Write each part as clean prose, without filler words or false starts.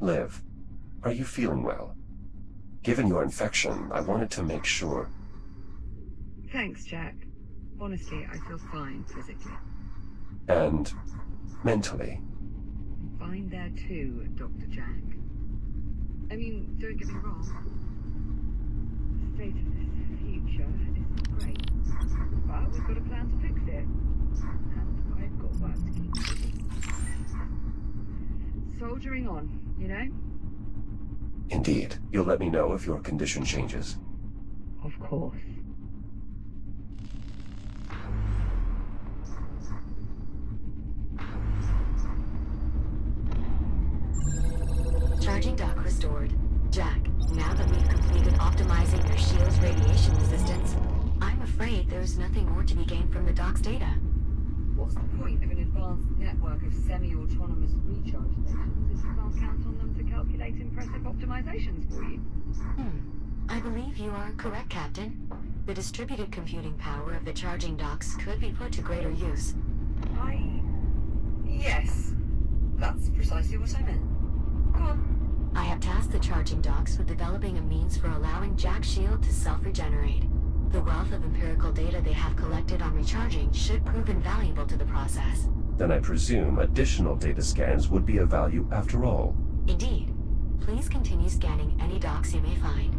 Liv, are you feeling well? Given your infection, I wanted to make sure. Thanks, Jack. Honestly, I feel fine physically. And mentally? I'm fine there too, Dr. Jack. I mean, don't get me wrong. The state of this future is not great. But we've got a plan to fix it. And I've got work to keep busy. Soldiering on, you know? Indeed. You'll let me know if your condition changes. Of course. Charging dock restored. Jack, now that we've completed optimizing your shield's radiation resistance, I'm afraid there's nothing more to be gained from the dock's data. What's the point of an advanced network of semi-autonomous recharge stations if you can't count on them to calculate impressive optimizations for you? I believe you are correct, Captain. The distributed computing power of the charging docks could be put to greater use. Yes. That's precisely what I meant. Go on. I have tasked the charging docks with developing a means for allowing Jack's shield to self-regenerate. The wealth of empirical data they have collected on recharging should prove invaluable to the process. Then I presume additional data scans would be of value after all. Indeed. Please continue scanning any docks you may find.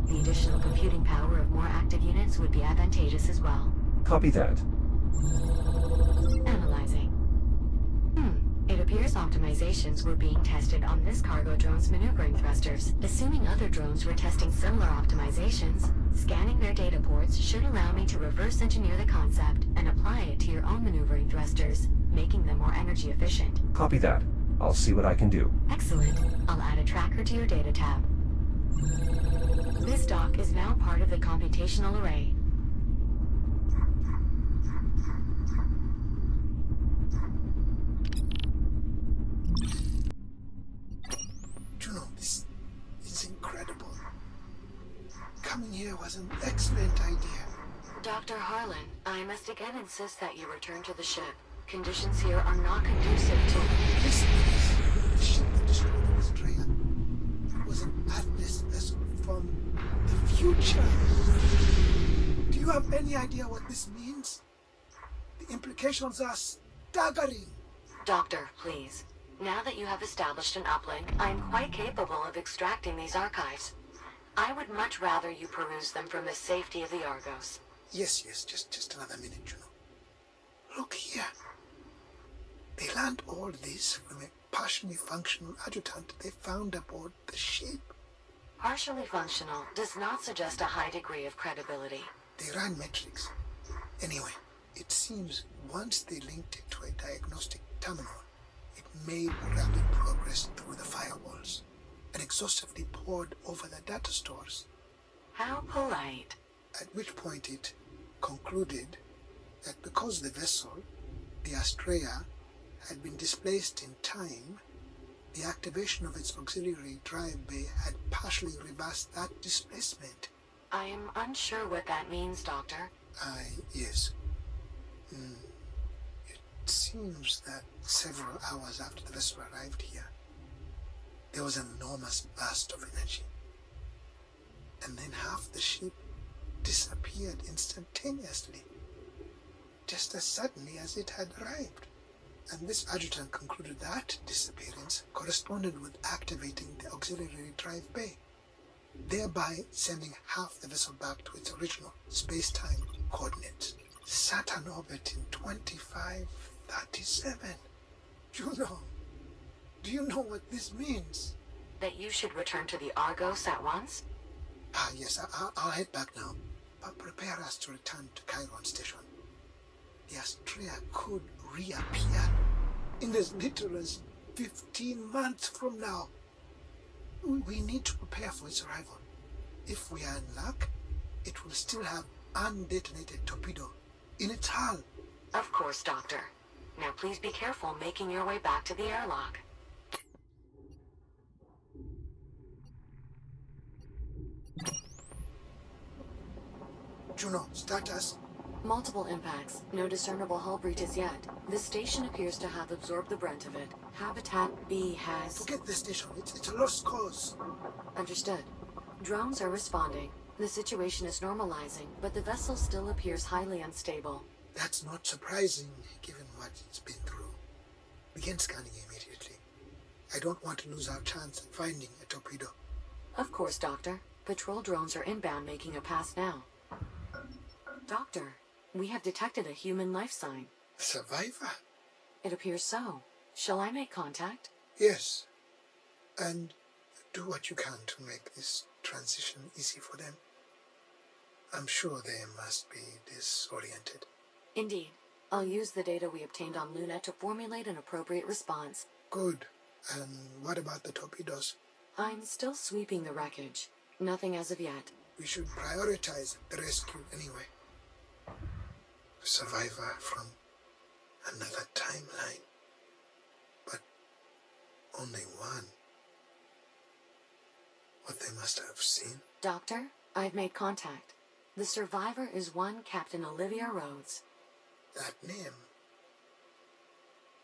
The additional computing power of more active units would be advantageous as well. Copy that. Analyzing. It appears optimizations were being tested on this cargo drone's maneuvering thrusters. Assuming other drones were testing similar optimizations, scanning their data ports should allow me to reverse engineer the concept and apply it to your own maneuvering thrusters, making them more energy efficient. Copy that. I'll see what I can do. Excellent. I'll add a tracker to your data tab. This dock is now part of the computational array. This is incredible. Coming here was an excellent idea. Dr. Harlan, I must again insist that you return to the ship. Conditions here are not conducive to... Listen to this. The ship that destroyed the Australia was an Atlas vessel from the future. Do you have any idea what this means? The implications are staggering. Doctor, please. Now that you have established an uplink, I am quite capable of extracting these archives. I would much rather you peruse them from the safety of the Argos. Yes, just another minute, Juno. Look here. They learned all this from a partially functional adjutant they found aboard the ship. Partially functional does not suggest a high degree of credibility. They ran metrics. Anyway, it seems once they linked it to a diagnostic terminal, it made rapid progress through the firewalls and exhaustively pored over the data stores. How polite. At which point it concluded that because the vessel, the Astrea, had been displaced in time, the activation of its auxiliary drive bay had partially reversed that displacement. I am unsure what that means, Doctor. Yes. It seems that several hours after the vessel arrived here, there was an enormous burst of energy. And then half the ship disappeared instantaneously, just as suddenly as it had arrived. And this adjutant concluded that disappearance corresponded with activating the auxiliary drive bay, thereby sending half the vessel back to its original space-time coordinates. Saturn orbit in 2537. Juno, do you know what this means? That you should return to the Argos at once? Yes, I'll head back now. But prepare us to return to Chiron Station. The Astrea could reappear in as little as 15 months from now. We need to prepare for its arrival. If we are in luck, it will still have undetonated torpedo in its hull. Of course, Doctor. Now please be careful making your way back to the airlock. Juno, start us. Multiple impacts. No discernible hull breaches yet. This station appears to have absorbed the brunt of it. Habitat B has... Forget the station. It's a lost cause. Understood. Drones are responding. The situation is normalizing, but the vessel still appears highly unstable. That's not surprising, given what it's been through. Begin scanning immediately. I don't want to lose our chance at finding a torpedo. Of course, Doctor. Patrol drones are inbound making a pass now. Doctor, we have detected a human life sign. A survivor? It appears so. Shall I make contact? Yes. And do what you can to make this transition easy for them. I'm sure they must be disoriented. Indeed. I'll use the data we obtained on Luna to formulate an appropriate response. Good. And what about the torpedoes? I'm still sweeping the wreckage. Nothing as of yet. We should prioritize the rescue anyway. A survivor from another timeline. But only one. What they must have seen. Doctor, I've made contact. The survivor is one Captain Olivia Rhodes. That name?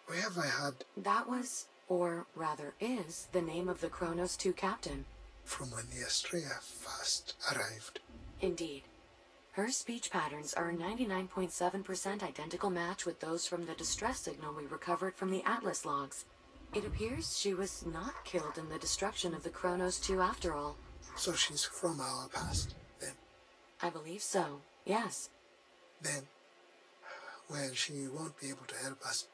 Where have I had? That was, or rather is, the name of the Kronos 2 captain. From when the Astrea first arrived. Indeed. Her speech patterns are a 99.7% identical match with those from the distress signal we recovered from the Atlas logs. It appears she was not killed in the destruction of the Kronos 2 after all. So she's from our past, then? I believe so, yes. Then, well, she won't be able to help us.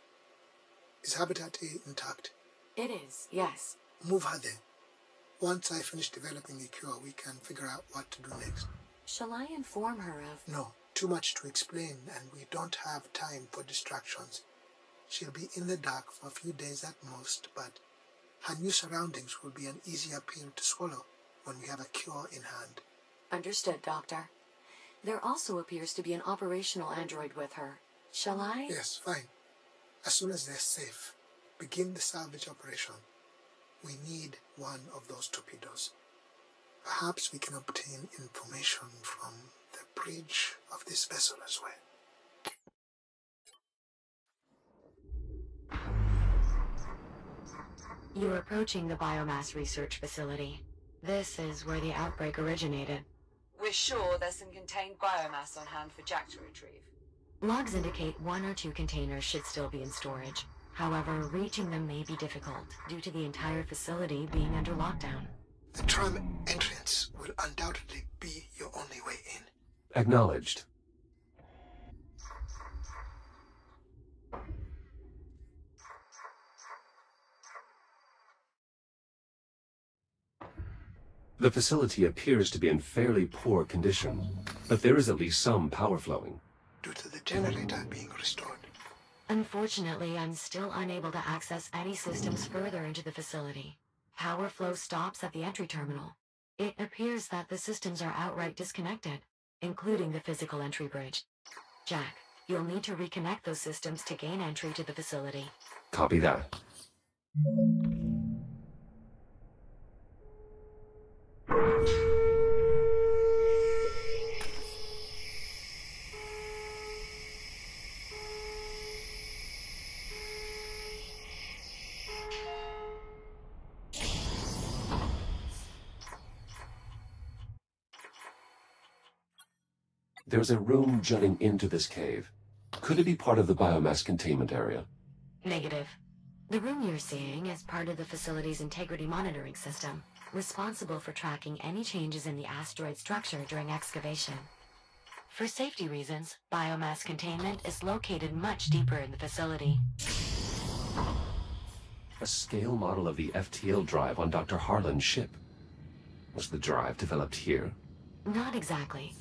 Is Habitat A intact? It is, yes. Move her then. Once I finish developing a cure, we can figure out what to do next. Shall I inform her of... No, too much to explain, and we don't have time for distractions. She'll be in the dark for a few days at most, but her new surroundings will be an easier pill to swallow when we have a cure in hand. Understood, Doctor. There also appears to be an operational android with her. Shall I? Yes, fine. As soon as they're safe, begin the salvage operation. We need one of those torpedoes. Perhaps we can obtain information from the bridge of this vessel as well. You're approaching the biomass research facility. This is where the outbreak originated. We're sure there's some contained biomass on hand for Jack to retrieve. Logs indicate 1 or 2 containers should still be in storage. However, reaching them may be difficult due to the entire facility being under lockdown. The tram entrance will undoubtedly be your only way in. Acknowledged. The facility appears to be in fairly poor condition, but there is at least some power flowing. Due to the generator being restored. Unfortunately, I'm still unable to access any systems further into the facility. Power flow stops at the entry terminal. It appears that the systems are outright disconnected, including the physical entry bridge. Jack, you'll need to reconnect those systems to gain entry to the facility. Copy that. There's a room jutting into this cave. Could it be part of the biomass containment area? Negative. The room you're seeing is part of the facility's integrity monitoring system, responsible for tracking any changes in the asteroid structure during excavation. For safety reasons, biomass containment is located much deeper in the facility. A scale model of the FTL drive on Dr. Harlan's ship. Was the drive developed here? Not exactly.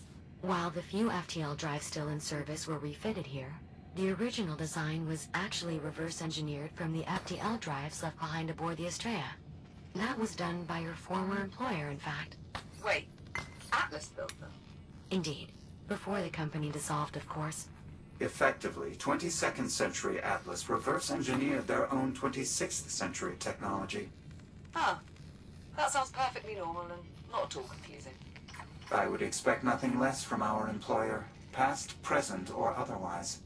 While the few FTL drives still in service were refitted here, the original design was actually reverse engineered from the FTL drives left behind aboard the Astrea. That was done by your former employer, in fact. Wait, Atlas built them? Indeed. Before the company dissolved, of course. Effectively, 22nd century Atlas reverse engineered their own 26th century technology. Huh. That sounds perfectly normal and not at all confusing. I would expect nothing less from our employer. past, present, or otherwise.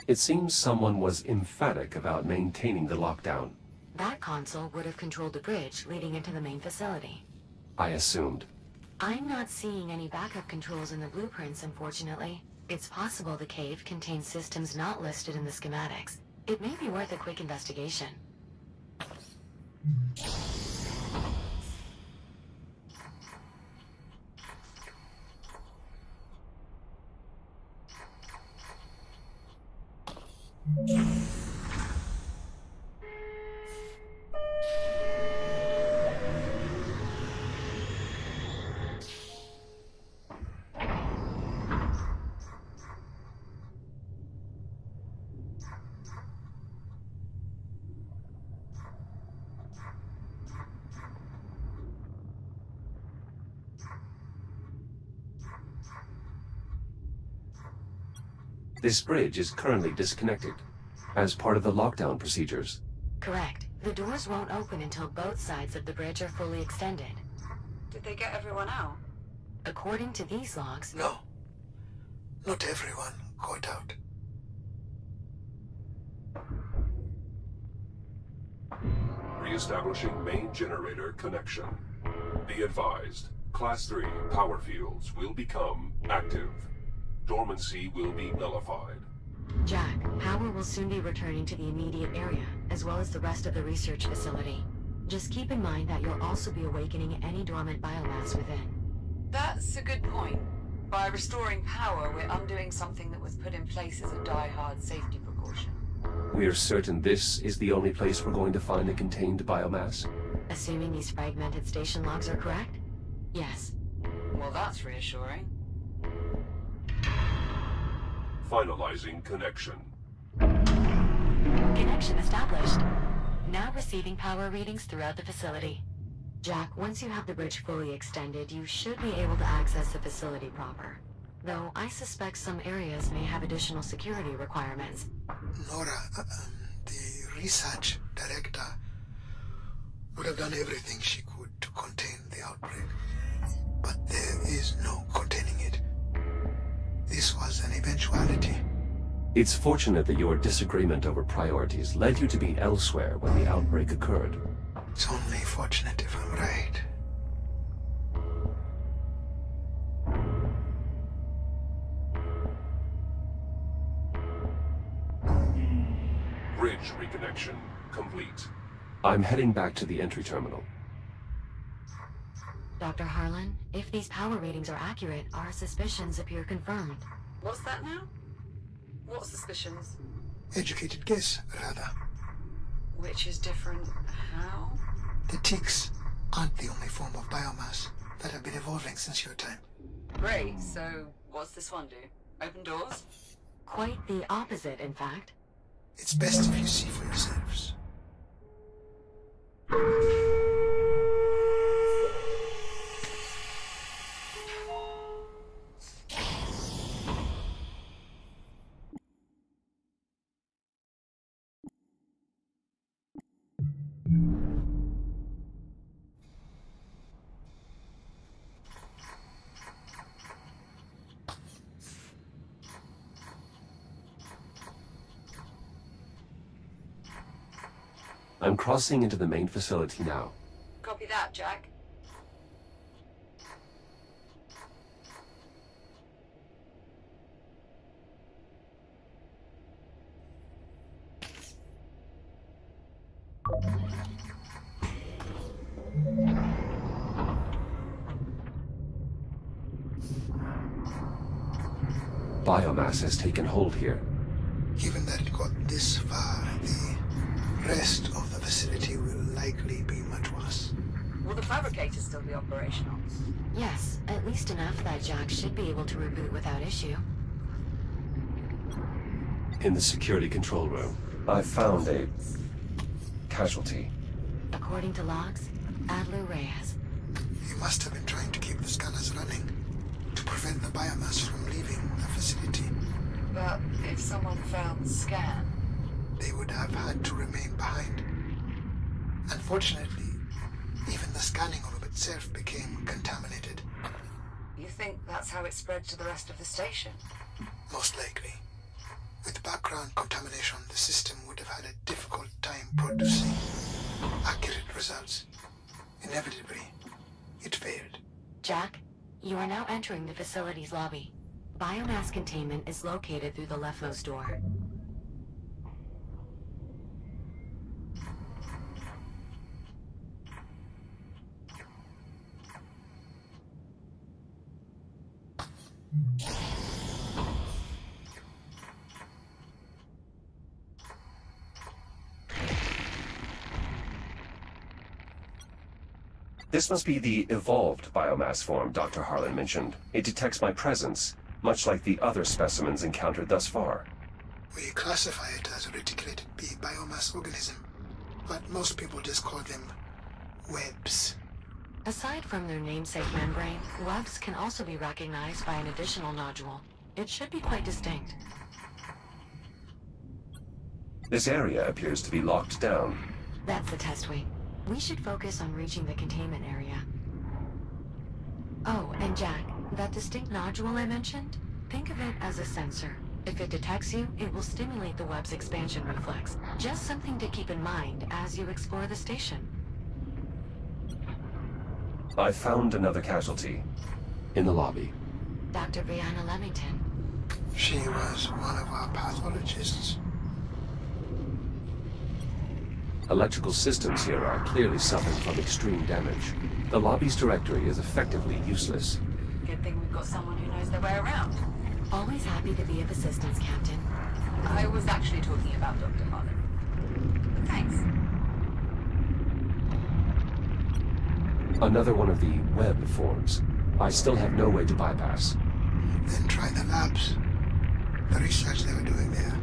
It seems someone was emphatic about maintaining the lockdown. That console would have controlled the bridge leading into the main facility. I assumed. I'm not seeing any backup controls in the blueprints, unfortunately. It's possible the cave contains systems not listed in the schematics. It may be worth a quick investigation. This bridge is currently disconnected, as part of the lockdown procedures. Correct. The doors won't open until both sides of the bridge are fully extended. Did they get everyone out? According to these logs... No. Not everyone got out. Re-establishing main generator connection. Be advised, Class 3 power fields will become active. Dormancy will be nullified. Jack, power will soon be returning to the immediate area, as well as the rest of the research facility. Just keep in mind that you'll also be awakening any dormant biomass within. That's a good point. By restoring power, we're undoing something that was put in place as a die-hard safety precaution. We're certain this is the only place we're going to find the contained biomass? Assuming these fragmented station logs are correct? Yes. Well, that's reassuring. Finalizing connection. Connection established. Now receiving power readings throughout the facility. Jack, once you have the bridge fully extended, you should be able to access the facility proper. Though I suspect some areas may have additional security requirements. Nora, the research director, would have done everything she could to contain the outbreak. But there is no containing it. This was an eventuality. It's fortunate that your disagreement over priorities led you to be elsewhere when the outbreak occurred. It's only fortunate if I'm right. Bridge reconnection complete. I'm heading back to the entry terminal. Dr. Harlan, if these power readings are accurate, our suspicions appear confirmed. What's that now? What suspicions? Educated guess, rather. Which is different how? The ticks aren't the only form of biomass that have been evolving since your time. Great, so what's this one do? Open doors? Quite the opposite, in fact. It's best if you see for yourselves. I'm crossing into the main facility now. Copy that, Jack. Biomass has taken hold here. Given that it got this far, the rest of the facility will likely be much worse. Will the fabricator still be operational? Yes, at least enough that Jack should be able to reboot without issue. In the security control room, I found a casualty. According to logs, Adler Reyes. He must have been trying to keep the scanners running to prevent the biomass from leaving the facility. But if someone found the scan... They would have had to remain behind. Unfortunately, even the scanning room itself became contaminated. You think that's how it spread to the rest of the station? Most likely. With background contamination, the system would have had a difficult time producing accurate results. Inevitably, it failed. Jack, you are now entering the facility's lobby. Biomass containment is located through the leftmost door. This must be the evolved biomass form Dr. Harlan mentioned. It detects my presence, much like the other specimens encountered thus far. We classify it as a reticulated B biomass organism, but most people just call them webs. Aside from their namesake membrane, webs can also be recognized by an additional nodule. It should be quite distinct. This area appears to be locked down. That's the test wing. We should focus on reaching the containment area. Oh, and Jack, that distinct nodule I mentioned? Think of it as a sensor. If it detects you, it will stimulate the web's expansion reflex. Just something to keep in mind as you explore the station. I found another casualty. In the lobby. Dr. Brianna Leamington. She was one of our pathologists. Electrical systems here are clearly suffering from extreme damage. The lobby's directory is effectively useless. Good thing we've got someone who knows their way around. Always happy to be of assistance, Captain. I was actually talking about Dr. Harlan. But thanks. Another one of the web forms. I still have no way to bypass. Then try the labs. The research they were doing there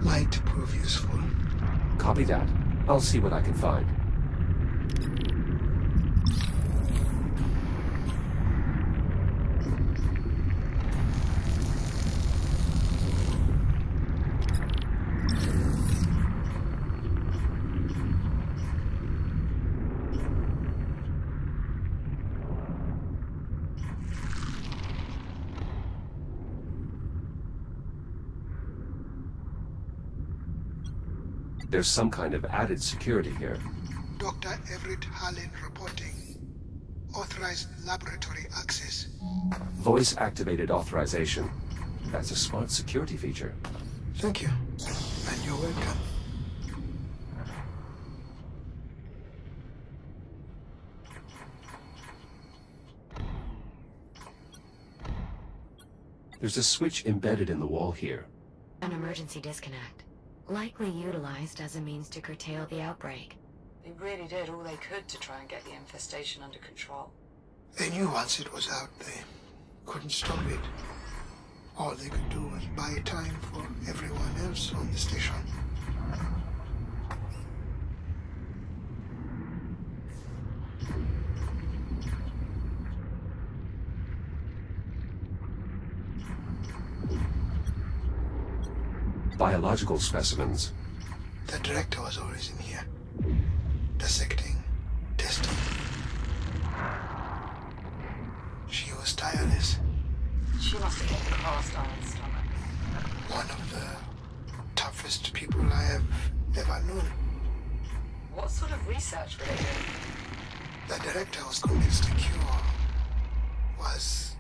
might prove useful. Copy that. I'll see what I can find. There's some kind of added security here. Dr. Everett Harlan reporting. Authorized laboratory access. Voice-activated authorization. That's a smart security feature. Thank you. And you're welcome. There's a switch embedded in the wall here. An emergency disconnect. Likely utilized as a means to curtail the outbreak. They really did all they could to try and get the infestation under control. They knew once it was out, they couldn't stop it. All they could do was buy time for everyone else on the station. Biological specimens. The director was always in here. Dissecting, testing. She was tireless. She must have got a cast iron stomach. One of the toughest people I have ever known. What sort of research were they doing? The director was convinced the cure was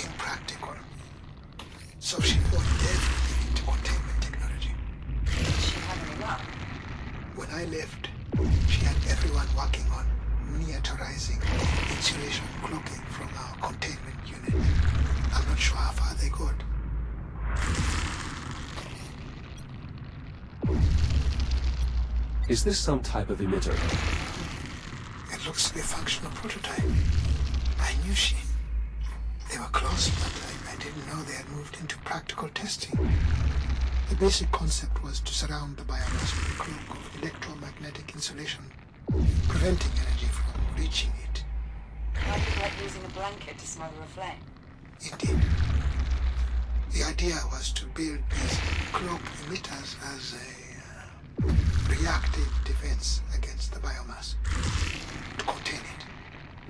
impractical. So she put everything into containment technology. Did she have any luck? When I left, she had everyone working on miniaturizing insulation cloaking from our containment unit. I'm not sure how far they got. Is this some type of emitter? It looks to be a functional prototype. I knew she... They were close, but I didn't know they had moved into practical testing. The basic concept was to surround the biomass with a cloak of electromagnetic insulation, preventing energy from reaching it. Kind of like using a blanket to smother a flame. Indeed. The idea was to build these cloak emitters as a reactive defense against the biomass, to contain it.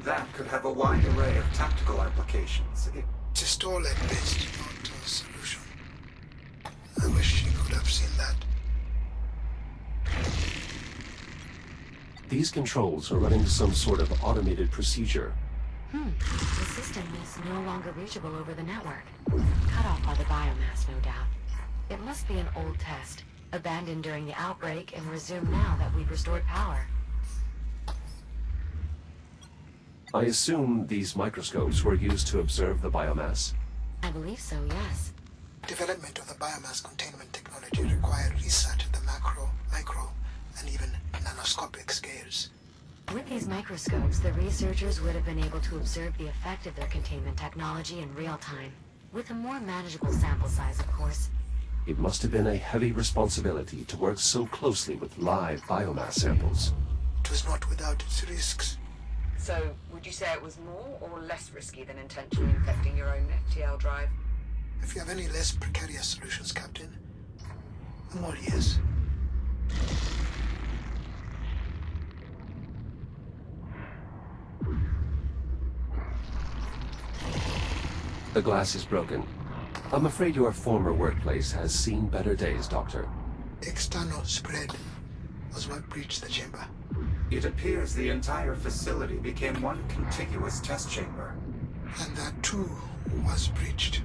That could have a wide array of tactical applications. Just all at best not a solution. I wish you could have seen that. These controls are running some sort of automated procedure. The system is no longer reachable over the network. Cut off by the biomass, no doubt. It must be an old test, abandoned during the outbreak and resumed now that we've restored power. I assume these microscopes were used to observe the biomass. I believe so, yes. Development of the biomass containment technology required research at the macro, micro, and even nanoscopic scales. With these microscopes, the researchers would have been able to observe the effect of their containment technology in real time, with a more manageable sample size, of course. It must have been a heavy responsibility to work so closely with live biomass samples. It was not without its risks. So, would you say it was more or less risky than intentionally infecting your own FTL drive? If you have any less precarious solutions, Captain, I'm all ears. The glass is broken. I'm afraid your former workplace has seen better days, Doctor. External spread was what breached the chamber. It appears the entire facility became one contiguous test chamber. And that too was breached.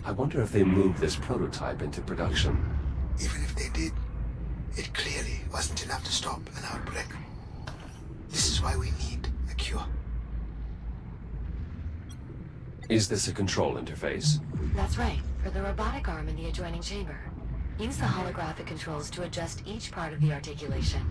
I wonder if they moved this prototype into production. Even if they did, it clearly wasn't enough to stop an outbreak. This is why we need a cure. Is this a control interface? That's right, for the robotic arm in the adjoining chamber. Use the holographic controls to adjust each part of the articulation.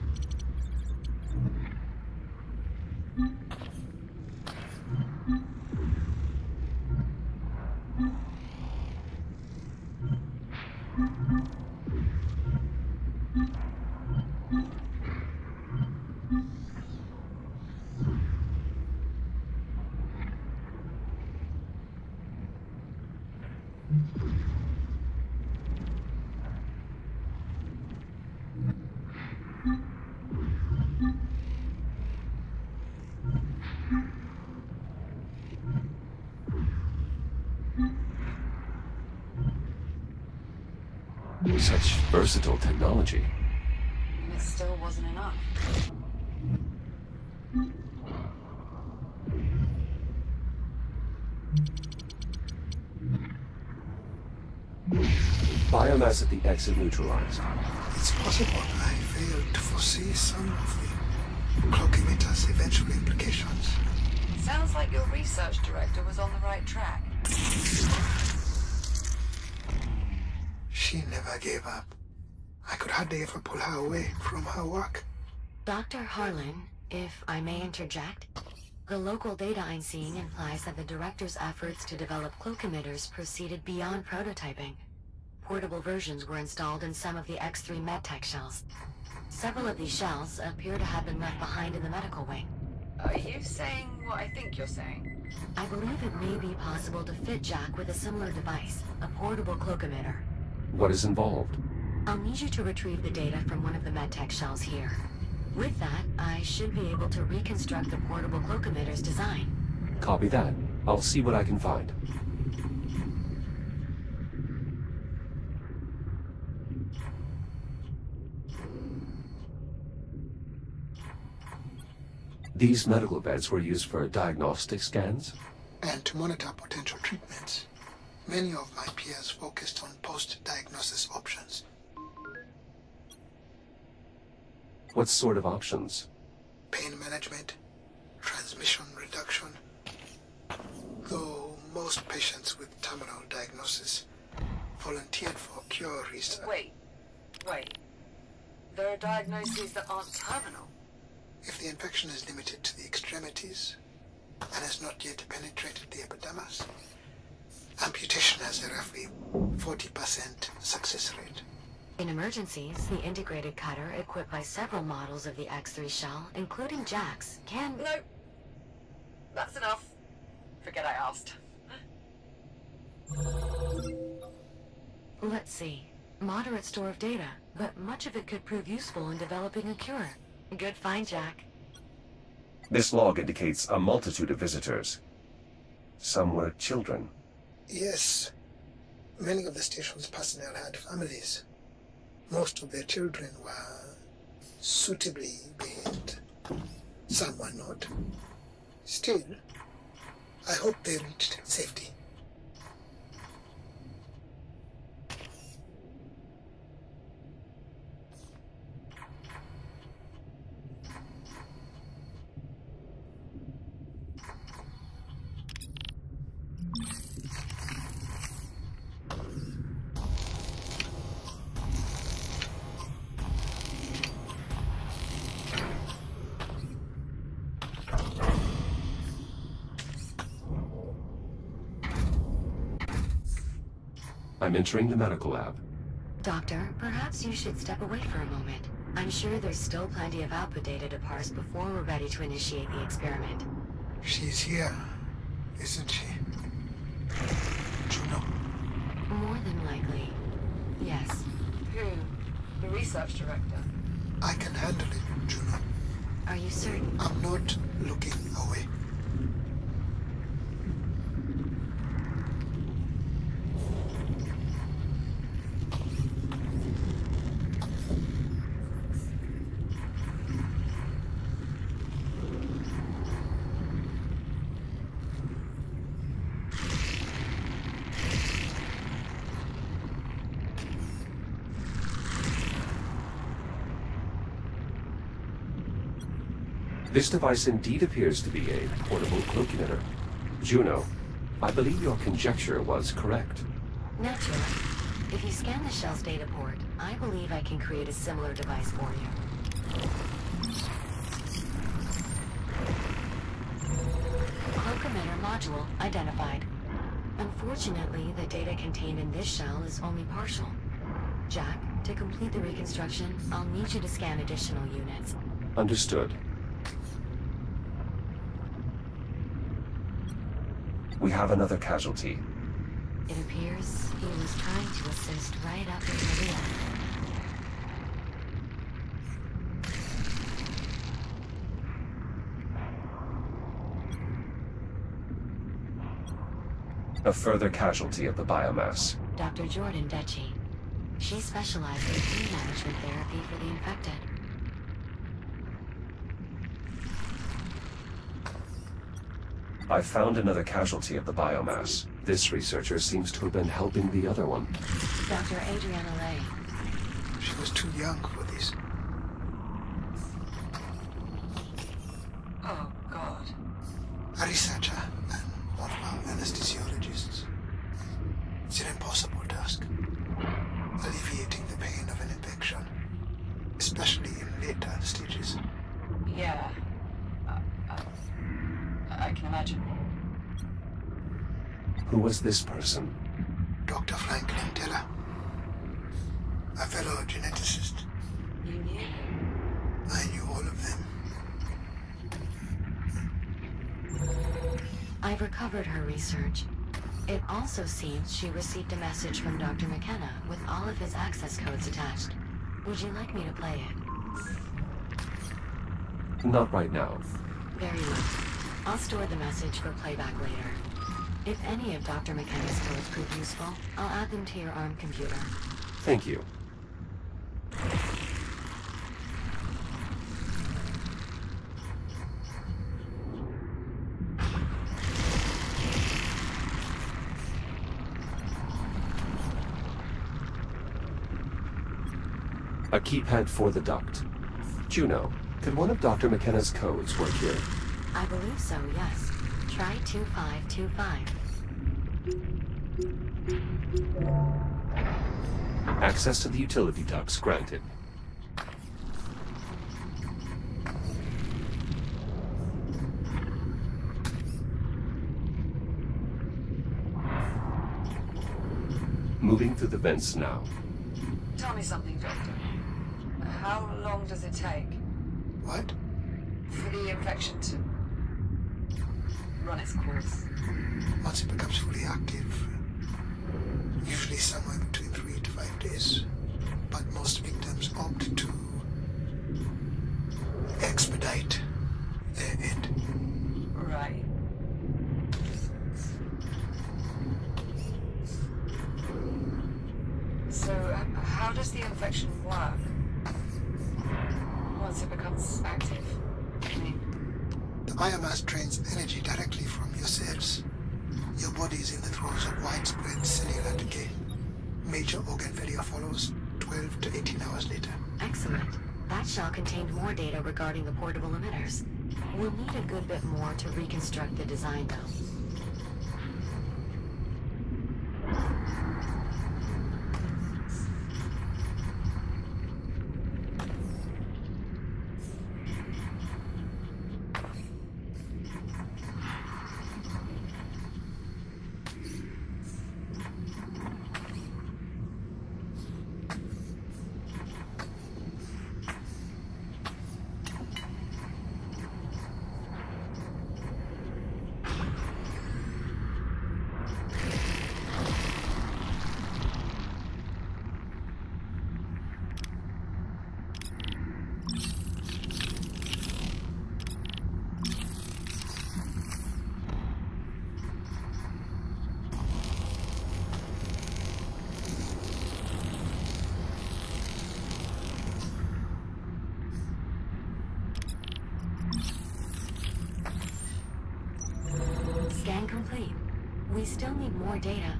Such versatile technology. And it still wasn't enough. Biomass at the exit neutralized. It's possible I failed to foresee some of the clock emitter's eventual implications. Sounds like your research director was on the right track. She never gave up. I could hardly ever pull her away from her work. Dr. Harlan, if I may interject, the local data I'm seeing implies that the director's efforts to develop cloak emitters proceeded beyond prototyping. Portable versions were installed in some of the X3 medtech shells. Several of these shells appear to have been left behind in the medical wing. Are you saying what I think you're saying? I believe it may be possible to fit Jack with a similar device, a portable cloak emitter. What is involved? I'll need you to retrieve the data from one of the medtech shells here. With that, I should be able to reconstruct the portable cloak emitter's design. Copy that. I'll see what I can find. These medical beds were used for diagnostic scans? And to monitor potential treatments. Many of my peers focused on post-diagnosis options. What sort of options? Pain management, transmission reduction. Though most patients with terminal diagnosis volunteered for cure research. Wait. There are diagnoses that aren't terminal. If the infection is limited to the extremities and has not yet penetrated the epidermis, amputation has a roughly 40% success rate. In emergencies, the integrated cutter, equipped by several models of the X3 shell, including Jack's, can... No. That's enough. Forget I asked. Let's see. Moderate store of data, but much of it could prove useful in developing a cure. Good find, Jack. This log indicates a multitude of visitors. Some were children. Yes. Many of the station's personnel had families. Most of their children were suitably behaved. Some were not. Still, I hope they reached safety. I'm entering the medical lab. Doctor, perhaps you should step away for a moment. I'm sure there's still plenty of output data to parse before we're ready to initiate the experiment. She's here, isn't she? Juno. More than likely, yes. Who? The research director? I can handle it, Juno. Are you certain? I'm not looking away. This device indeed appears to be a portable cloak emitter. Juno, I believe your conjecture was correct. Naturally. If you scan the shell's data port, I believe I can create a similar device for you. Cloak emitter module identified. Unfortunately, the data contained in this shell is only partial. Jack, to complete the reconstruction, I'll need you to scan additional units. Understood. We have another casualty. It appears he was trying to assist right up until the end. A further casualty of the biomass. Dr. Jordan Deci. She specialized in pain management therapy for the infected. I found another casualty of the biomass. This researcher seems to have been helping the other one. Dr. Adriana Lay. She was too young for this. Oh, God. A researcher and one of our anesthesiologists. It's an impossible task. Alleviating the pain of an infection, especially in later stages. Yeah. I can imagine. Who was this person? Dr. Franklin Teller, a fellow geneticist. You knew? I knew all of them. I've recovered her research. It also seems she received a message from Dr. McKenna with all of his access codes attached. Would you like me to play it? Not right now. Very well. I'll store the message for playback later. If any of Dr. McKenna's codes prove useful, I'll add them to your ARM computer. Thank you. A keypad for the duct. Juno, could one of Dr. McKenna's codes work here? I believe so, yes. Try 2525. Access to the utility ducts granted. Moving through the vents now. Tell me something, Doctor. How long does it take What? for the infection to run its course? Once it becomes fully active, usually somewhere between 3 to 5 days. But most victims opt to expedite their end. So, how does the infection work? Once it becomes active? I mean, The biomass drains energy directly from your cells. Your body is in the throes of widespread cellular decay. Major organ failure follows 12 to 18 hours later. Excellent. That shell contained more data regarding the portable emitters. We'll need a good bit more to reconstruct the design, though. Scan complete. We still need more data.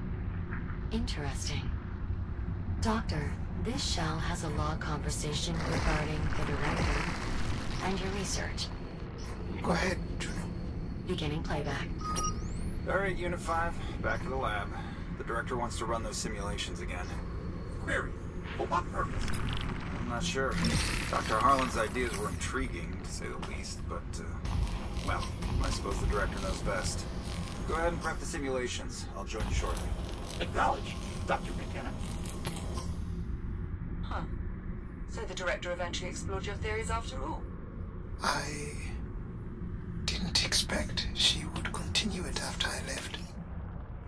Interesting. Doctor, this shell has a log conversation regarding the director and your research. Go ahead, Juno. Beginning playback. Alright, Unit 5, back to the lab. The director wants to run those simulations again. Query. For what purpose? I'm not sure. Dr. Harlan's ideas were intriguing, to say the least, but, well, I suppose the director knows best. Go ahead and prep the simulations. I'll join you shortly. Acknowledged, Dr. McKenna. huh. So the director eventually explored your theories after all? I didn't expect she would continue it after I left.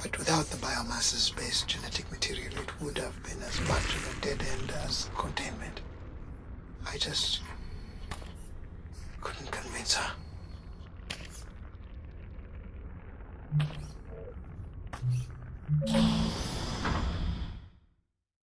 But without the biomasses-based genetic material, it would have been as much of a dead end as containment. I just couldn't convince her.